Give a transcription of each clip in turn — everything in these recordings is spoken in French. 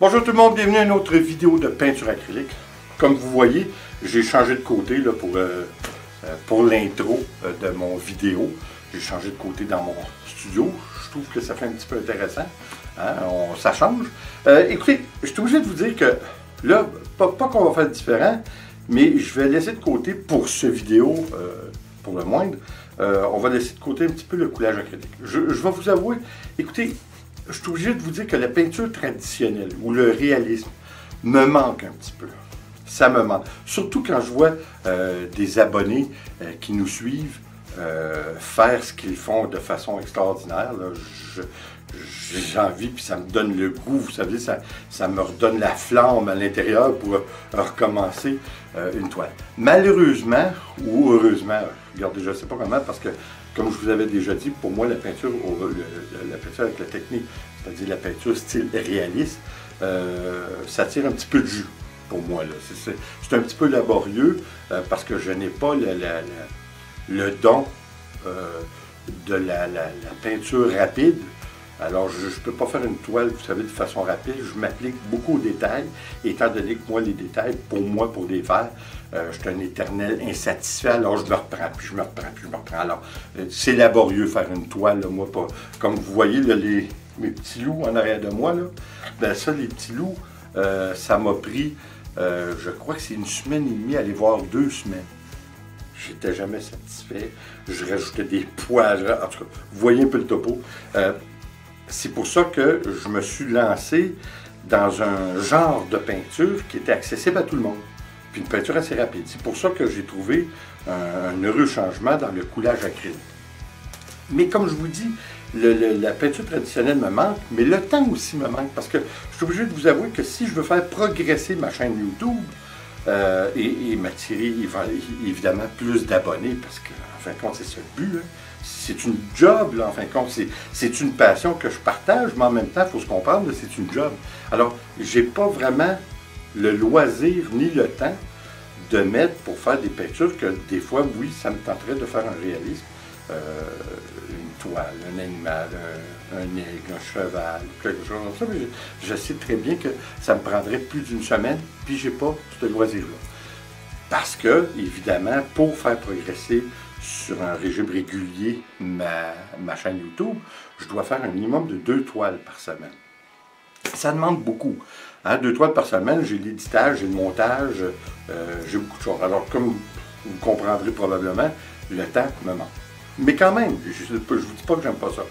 Bonjour tout le monde, bienvenue à une autre vidéo de peinture acrylique. Comme vous voyez, j'ai changé de côté là, pour l'intro de mon vidéo. J'ai changé de côté dans mon studio. Je trouve que ça fait un petit peu intéressant. Hein? Ça change. Écoutez, je suis obligé de vous dire que là, pas qu'on va faire différent, mais je vais laisser de côté pour ce vidéo, pour le moindre, on va laisser de côté un petit peu le coulage acrylique. Je vais vous avouer, écoutez, je suis obligé de vous dire que la peinture traditionnelle ou le réalisme me manque un petit peu. Ça me manque. Surtout quand je vois des abonnés qui nous suivent faire ce qu'ils font de façon extraordinaire. J'ai envie, puis ça me donne le goût, vous savez, ça me redonne la flamme à l'intérieur pour recommencer une toile. Malheureusement, ou heureusement, regardez, je ne sais pas comment, parce que comme je vous avais déjà dit, pour moi, la peinture avec la technique, c'est-à-dire la peinture style réaliste, ça tire un petit peu de jus pour moi. C'est un petit peu laborieux parce que je n'ai pas le don de la peinture rapide. Alors, je ne peux pas faire une toile, vous savez, de façon rapide. Je m'applique beaucoup aux détails, étant donné que moi, les détails, pour les faire, je suis un éternel insatisfait. Alors, je me reprends, puis je me reprends, puis je me reprends. Alors, c'est laborieux faire une toile, là, moi, pas. Comme vous voyez, là, mes petits loups en arrière de moi, là, ben ça, les petits loups, ça m'a pris, je crois que c'est 1 semaine et demie, aller voir 2 semaines. J'étais jamais satisfait. Je rajoutais des poils. En tout cas, vous voyez un peu le topo. C'est pour ça que je me suis lancé dans un genre de peinture qui était accessible à tout le monde. Puis une peinture assez rapide. C'est pour ça que j'ai trouvé un heureux changement dans le coulage acrylique. Mais comme je vous dis, la peinture traditionnelle me manque, mais le temps aussi me manque. Parce que je suis obligé de vous avouer que si je veux faire progresser ma chaîne YouTube, et m'attirer évidemment plus d'abonnés, parce qu'en fin de compte, c'est ça le but. Hein. C'est une job, là, en fin de compte. C'est une passion que je partage, mais en même temps, il faut se comprendre, c'est une job. Alors, j'ai pas vraiment le loisir ni le temps de mettre pour faire des peintures que des fois, oui, ça me tenterait de faire un réalisme. Une toile, un animal, un aigle, un cheval, quelque chose comme ça. Mais je sais très bien que ça me prendrait plus d'1 semaine, puis j'ai pas ce loisir-là. Parce que, évidemment, pour faire progresser sur un régime régulier ma chaîne YouTube, je dois faire un minimum de 2 toiles par semaine. Ça demande beaucoup. Hein? 2 toiles par semaine, j'ai l'éditage, j'ai le montage, j'ai beaucoup de choses. Alors, comme vous comprendrez probablement, le temps me manque. Mais quand même, je ne vous dis pas que j'aime pas ça.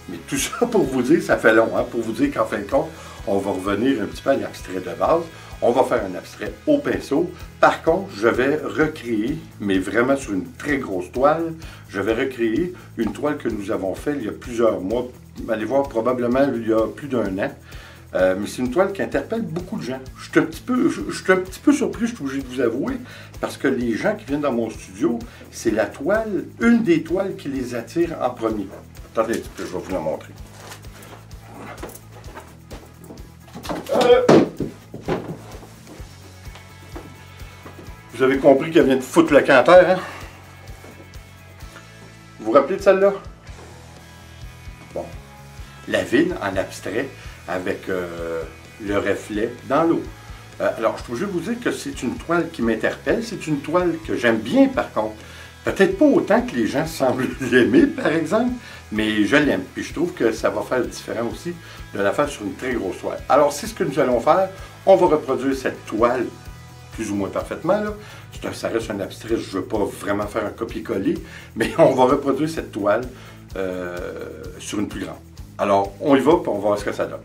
Mais tout ça pour vous dire, ça fait long, hein, pour vous dire qu'en fin de compte, on va revenir un petit peu à l'abstrait de base. On va faire un abstrait au pinceau. Par contre, je vais recréer, mais vraiment sur une très grosse toile, je vais recréer une toile que nous avons faite il y a plusieurs mois. Allez voir, probablement il y a plus d'1 an. Mais c'est une toile qui interpelle beaucoup de gens. Je suis un petit peu surpris, je suis obligé de vous avouer, parce que les gens qui viennent dans mon studio, c'est la toile, une des toiles qui les attire en premier. Attendez un petit peu, je vais vous la montrer. Vous avez compris qu'elle vient de foutre le camp à terre, hein? Vous vous rappelez de celle-là? Bon. La ville en abstrait, avec le reflet dans l'eau. Alors, je suis obligé de vous dire que c'est une toile qui m'interpelle, c'est une toile que j'aime bien par contre. Peut-être pas autant que les gens semblent l'aimer, par exemple, mais je l'aime. Puis je trouve que ça va faire différent aussi de la faire sur une très grosse toile. Alors, c'est ce que nous allons faire. On va reproduire cette toile plus ou moins parfaitement. Là. Ça reste un abstrait, je ne veux pas vraiment faire un copier-coller, mais on va reproduire cette toile sur une plus grande. Alors, on y va, puis on va voir ce que ça donne.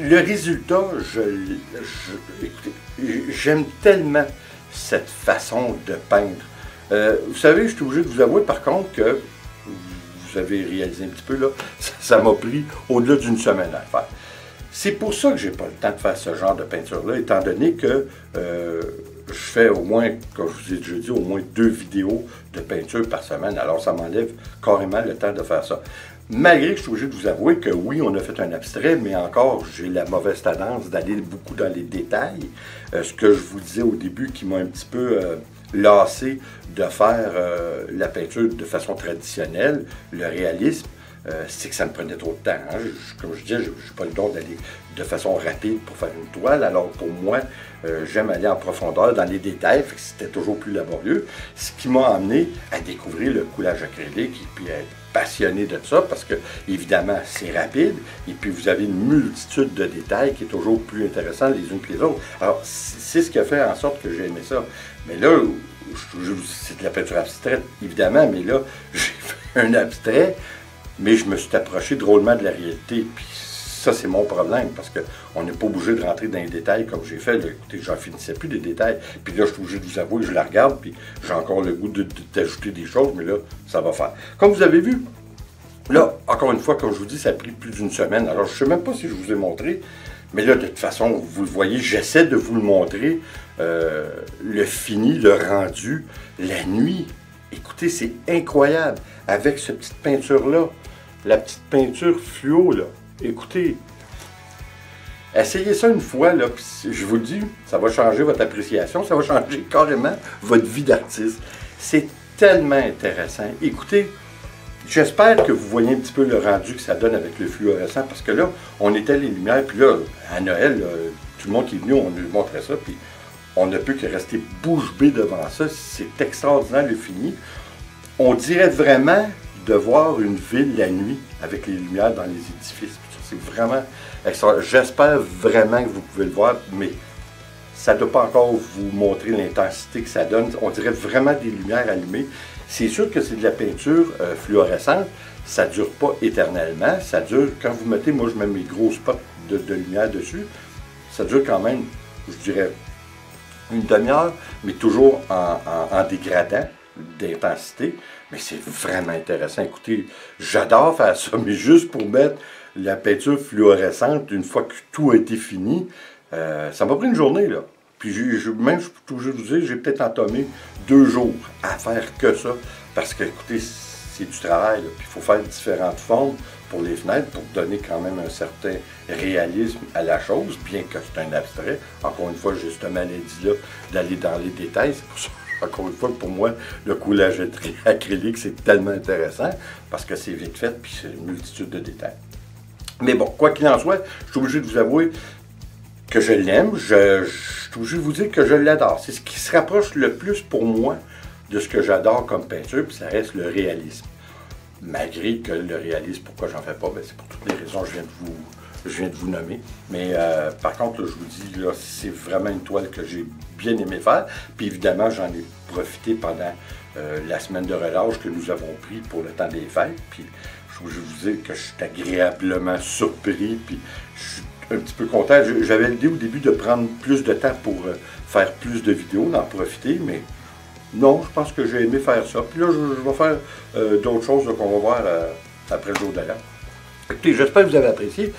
le résultat, écoutez, j'aime tellement cette façon de peindre. Vous savez, je suis obligé de vous avouer par contre que, vous avez réalisé un petit peu là, ça m'a pris au-delà d'une semaine à le faire. C'est pour ça que j'ai pas le temps de faire ce genre de peinture-là, étant donné que je fais au moins, comme je vous ai déjà dit, au moins 2 vidéos de peinture par semaine. Alors ça m'enlève carrément le temps de faire ça. Malgré que je suis obligé de vous avouer que oui, on a fait un abstrait, mais encore, j'ai la mauvaise tendance d'aller beaucoup dans les détails. Ce que je vous disais au début qui m'a un petit peu lassé de faire la peinture de façon traditionnelle, le réalisme, c'est que ça me prenait trop de temps. Hein. Comme je disais, je n'ai pas le don d'aller de façon rapide pour faire une toile. Alors pour moi, j'aime aller en profondeur dans les détails, c'était toujours plus laborieux. Ce qui m'a amené à découvrir le coulage acrylique et puis à être passionné de ça parce que, évidemment, c'est rapide et puis vous avez une multitude de détails qui est toujours plus intéressant les unes que les autres. Alors, c'est ce qui a fait en sorte que j'ai aimé ça. Mais là, c'est de la peinture abstraite, évidemment, mais là, j'ai fait un abstrait. Mais je me suis approché drôlement de la réalité, puis ça, c'est mon problème, parce qu'on n'est pas obligé de rentrer dans les détails comme j'ai fait. Là, écoutez, j'en finissais plus des détails, puis là, je suis obligé de vous avouer, je la regarde, puis j'ai encore le goût d'ajouter des choses, mais là, ça va faire. Comme vous avez vu, là, encore une fois, comme je vous dis, ça a pris plus d'une semaine. Alors, je ne sais même pas si je vous ai montré, mais là, de toute façon, vous le voyez, j'essaie de vous le montrer, le fini, le rendu, la nuit. Écoutez, c'est incroyable, avec cette petite peinture-là. La petite peinture fluo, là. Écoutez, essayez ça une fois, là, puis je vous le dis, ça va changer votre appréciation, ça va changer carrément votre vie d'artiste. C'est tellement intéressant. Écoutez, j'espère que vous voyez un petit peu le rendu que ça donne avec le fluorescent, parce que là, on éteint les lumières, puis là, à Noël, là, tout le monde qui est venu, on nous montrait ça, puis on ne peut que rester bouche bée devant ça. C'est extraordinaire le fini. On dirait vraiment de voir une ville la nuit avec les lumières dans les édifices. C'est vraiment extraordinaire. J'espère vraiment que vous pouvez le voir, mais ça ne doit pas encore vous montrer l'intensité que ça donne. On dirait vraiment des lumières allumées. C'est sûr que c'est de la peinture fluorescente. Ça ne dure pas éternellement. Ça dure, quand vous mettez, moi je mets mes gros spots de lumière dessus, ça dure quand même, je dirais, une demi-heure, mais toujours en dégradant d'intensité. Mais c'est vraiment intéressant. Écoutez, j'adore faire ça, mais juste pour mettre la peinture fluorescente, une fois que tout a été fini, ça m'a pris une journée, là. Puis même, je peux vous dire, j'ai peut-être entamé 2 jours à faire que ça, parce que, écoutez, c'est du travail, là. Puis il faut faire différentes formes pour les fenêtres, pour donner quand même un certain réalisme à la chose, bien que c'est un abstrait. Encore une fois, j'ai cette maladie-là d'aller dans les détails, c'est pour ça. Encore une fois, pour moi, le coulage acrylique, c'est tellement intéressant parce que c'est vite fait puis c'est une multitude de détails. Mais bon, quoi qu'il en soit, je suis obligé de vous avouer que je l'aime. Je suis obligé de vous dire que je l'adore. C'est ce qui se rapproche le plus pour moi de ce que j'adore comme peinture, puis ça reste le réalisme. Malgré que le réalisme, pourquoi j'en fais pas, c'est pour toutes les raisons que je viens de vous nommer. Mais par contre, là, je vous dis, là, c'est vraiment une toile que j'ai bien aimé faire. Puis évidemment, j'en ai profité pendant la semaine de relâche que nous avons pris pour le temps des fêtes. Puis je vous dis que je suis agréablement surpris. Puis je suis un petit peu content. J'avais l'idée au début de prendre plus de temps pour faire plus de vidéos, d'en profiter, mais non, je pense que j'ai aimé faire ça. Puis là, je vais faire d'autres choses qu'on va voir après le jour de l'an. Écoutez, j'espère que vous avez apprécié.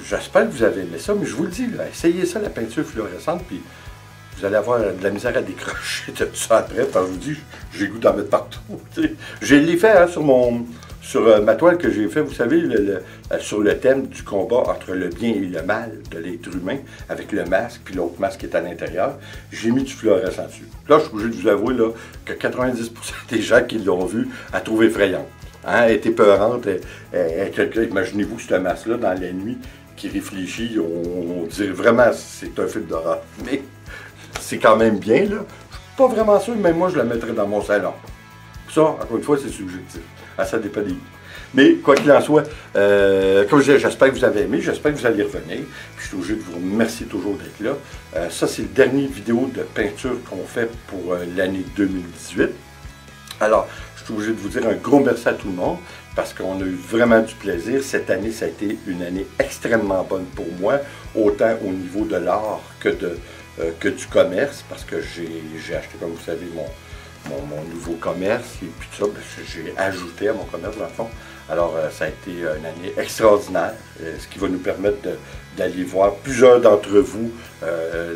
J'espère que vous avez aimé ça, mais je vous le dis, là, essayez ça, la peinture fluorescente, puis vous allez avoir de la misère à décrocher de tout ça après, parce que je vous dis, j'ai le goût d'en mettre partout. T'sais. Je l'ai fait hein, sur ma toile que j'ai fait, vous savez, sur le thème du combat entre le bien et le mal de l'être humain, avec le masque, puis l'autre masque qui est à l'intérieur, j'ai mis du fluorescent dessus. Là, je suis obligé de vous avouer là, que 90% des gens qui l'ont vu a trouvé effrayant. Hein, elle était peurante. Imaginez-vous ce masque-là dans la nuit qui réfléchit. On dirait vraiment c'est un film d'horreur. Mais c'est quand même bien, là. Je suis pas vraiment sûr, mais moi, je la mettrais dans mon salon. Ça, encore une fois, c'est subjectif. Ah, ça dépend des goûts. Mais quoi qu'il en soit, comme je disais, j'espère que vous avez aimé, j'espère que vous allez revenir. Puis je suis obligé de vous remercier toujours d'être là. Ça, c'est le dernier vidéo de peinture qu'on fait pour l'année 2018. Alors, je suis obligé de vous dire un gros merci à tout le monde. parce qu'on a eu vraiment du plaisir. Cette année, ça a été une année extrêmement bonne pour moi, autant au niveau de l'art que du commerce, parce que j'ai acheté, comme vous savez, mon nouveau commerce, et puis tout ça, j'ai ajouté à mon commerce dans le fond. Alors, ça a été une année extraordinaire, ce qui va nous permettre d'aller voir plusieurs d'entre vous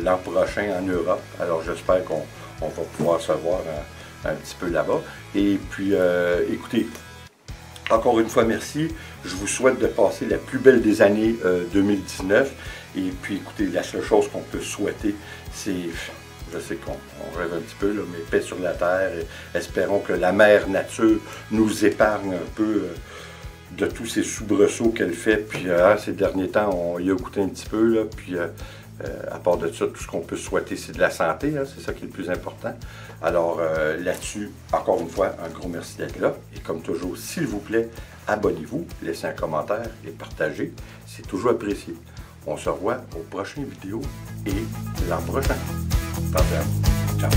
l'an prochain en Europe. Alors, j'espère qu'on va pouvoir se voir un petit peu là-bas. Et puis, écoutez, encore une fois, merci. Je vous souhaite de passer la plus belle des années 2019. Et puis, écoutez, la seule chose qu'on peut souhaiter, c'est... Je sais qu'on rêve un petit peu, là, mais paix sur la terre. Et espérons que la mère nature nous épargne un peu de tous ces soubresauts qu'elle fait. Puis ces derniers temps, on y a goûté un petit peu. Là, puis à part de ça, tout ce qu'on peut souhaiter, c'est de la santé. Hein, c'est ça qui est le plus important. Alors là-dessus, encore une fois, un gros merci d'être là. Et comme toujours, s'il vous plaît, abonnez-vous, laissez un commentaire et partagez. C'est toujours apprécié. On se revoit aux prochaines vidéos et l'an prochain. Ciao.